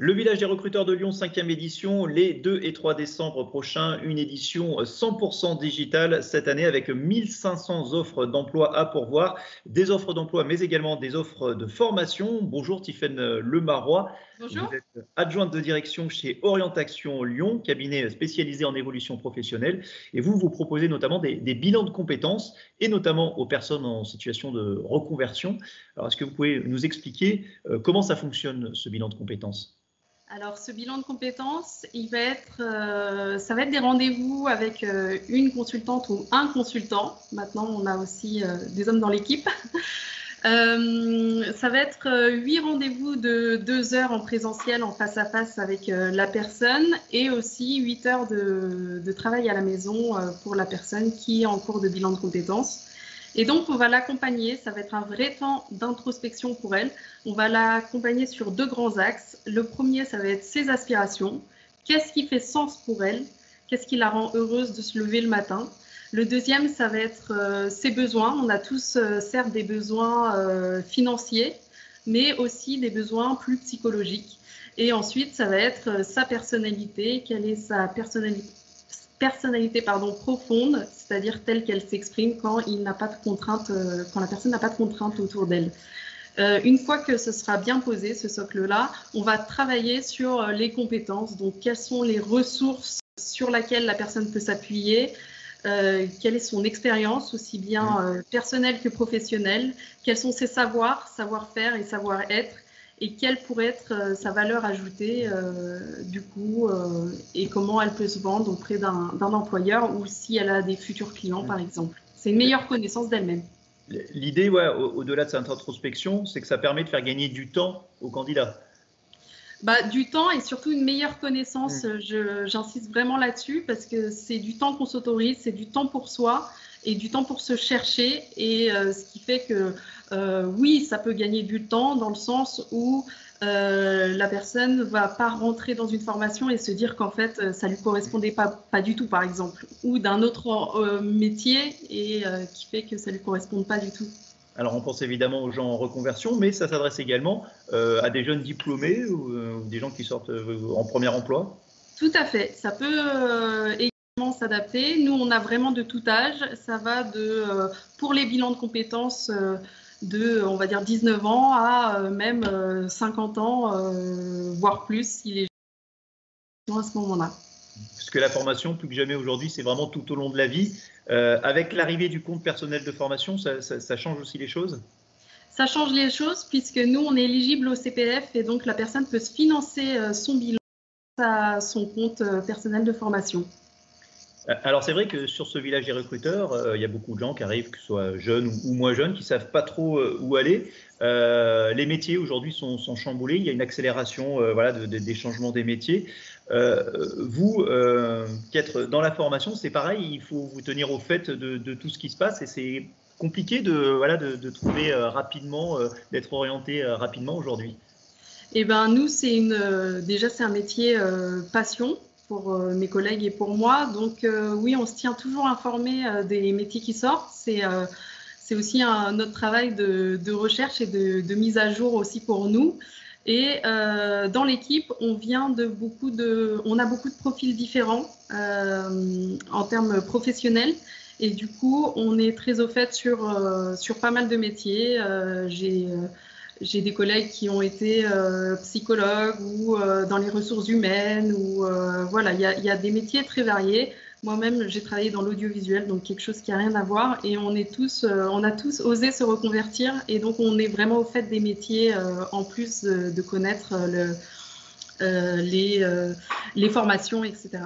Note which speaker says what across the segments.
Speaker 1: Le village des recruteurs de Lyon, 5e édition, les 2 et 3 décembre prochains, une édition 100% digitale cette année avec 1500 offres d'emploi à pourvoir, des offres d'emploi mais également des offres de formation. Bonjour Tiffaine Lemarois, vous
Speaker 2: Bonjour.
Speaker 1: êtes adjointe de direction chez Orientation Lyon, cabinet spécialisé en évolution professionnelle et vous proposez notamment des bilans de compétences et notamment aux personnes en situation de reconversion. Alors est-ce que vous pouvez nous expliquer comment ça fonctionne ce bilan de compétences ?
Speaker 2: Alors, ce bilan de compétences, ça va être des rendez-vous avec une consultante ou un consultant. Maintenant, on a aussi des hommes dans l'équipe. Ça va être 8 rendez-vous de 2 heures en présentiel, en face à face avec la personne et aussi 8 heures de travail à la maison pour la personne qui est en cours de bilan de compétences. Et donc, on va l'accompagner, ça va être un vrai temps d'introspection pour elle. On va l'accompagner sur 2 grands axes. Le premier, ça va être ses aspirations. Qu'est-ce qui fait sens pour elle? Qu'est-ce qui la rend heureuse de se lever le matin? Le deuxième, ça va être ses besoins. On a tous, certes, des besoins financiers, mais aussi des besoins plus psychologiques. Et ensuite, ça va être sa personnalité. Quelle est sa personnalité profonde, c'est-à-dire telle qu'elle s'exprime quand la personne n'a pas de contraintes autour d'elle. Une fois que ce sera bien posé, ce socle-là, on va travailler sur les compétences. Donc, quelles sont les ressources sur lesquelles la personne peut s'appuyer, quelle est son expérience, aussi bien personnelle que professionnelle, quels sont ses savoir-faire et savoir-être, et quelle pourrait être sa valeur ajoutée et comment elle peut se vendre auprès d'un employeur ou si elle a des futurs clients, par exemple. C'est une meilleure connaissance d'elle-même.
Speaker 1: L'idée, ouais, au-delà de cette introspection, c'est que ça permet de faire gagner du temps aux candidats.
Speaker 2: Du temps et surtout une meilleure connaissance, j'insiste vraiment là-dessus parce que c'est du temps qu'on s'autorise, c'est du temps pour soi et du temps pour se chercher et ce qui fait que oui, ça peut gagner du temps dans le sens où la personne ne va pas rentrer dans une formation et se dire qu'en fait ça lui correspondait pas du tout, par exemple, ou d'un autre métier et qui fait que ça lui corresponde pas du tout.
Speaker 1: Alors, on pense évidemment aux gens en reconversion, mais ça s'adresse également à des jeunes diplômés ou des gens qui sortent en premier emploi.
Speaker 2: Tout à fait. Ça peut également s'adapter. Nous, on a vraiment de tout âge. Ça va pour les bilans de compétences on va dire, 19 ans à même 50 ans, voire plus, si les gens à ce moment-là.
Speaker 1: Parce que la formation, plus que jamais aujourd'hui, c'est vraiment tout au long de la vie. Avec l'arrivée du compte personnel de formation, ça change aussi les choses?
Speaker 2: Ça change les choses puisque nous, on est éligible au CPF et donc la personne peut se financer son bilan à son compte personnel de formation.
Speaker 1: Alors c'est vrai que sur ce village des recruteurs, il y a beaucoup de gens qui arrivent, que ce soit jeunes ou moins jeunes, qui ne savent pas trop où aller. Les métiers aujourd'hui sont chamboulés, il y a une accélération voilà, des changements des métiers. Vous, qui êtes dans la formation, c'est pareil, il faut vous tenir au fait de tout ce qui se passe et c'est compliqué voilà, de trouver rapidement, d'être orienté rapidement aujourd'hui.
Speaker 2: Eh ben, nous, déjà, c'est un métier passion pour mes collègues et pour moi. Donc, oui, on se tient toujours informé des métiers qui sortent. C'est aussi notre travail de recherche et de mise à jour aussi pour nous. Et dans l'équipe, on a beaucoup de profils différents en termes professionnels. Et du coup, on est très au fait sur pas mal de métiers. J'ai des collègues qui ont été psychologues ou dans les ressources humaines. Voilà, il y a des métiers très variés. Moi-même, j'ai travaillé dans l'audiovisuel, donc quelque chose qui n'a rien à voir. Et on a tous osé se reconvertir. Et donc, on est vraiment au fait des métiers, en plus de connaître les formations, etc.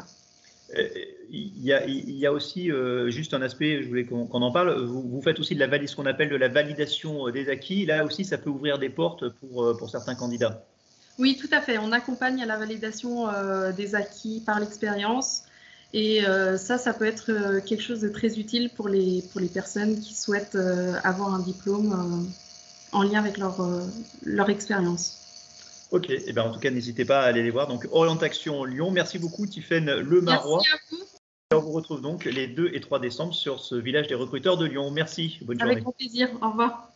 Speaker 1: Il y a aussi juste un aspect, je voulais qu'on en parle, vous faites aussi ce qu'on appelle de la validation des acquis. Là aussi, ça peut ouvrir des portes pour certains candidats.
Speaker 2: Oui, tout à fait. On accompagne à la validation des acquis par l'expérience. Et ça peut être quelque chose de très utile pour les personnes qui souhaitent avoir un diplôme en lien avec leur expérience.
Speaker 1: Ok, et bien en tout cas, n'hésitez pas à aller les voir. Donc, Orientation Lyon. Merci beaucoup, Tiffaine Lemarois.
Speaker 2: Merci à vous.
Speaker 1: Et on vous retrouve donc les 2 et 3 décembre sur ce village des recruteurs de Lyon. Merci, bonne journée.
Speaker 2: Avec grand plaisir. Au revoir.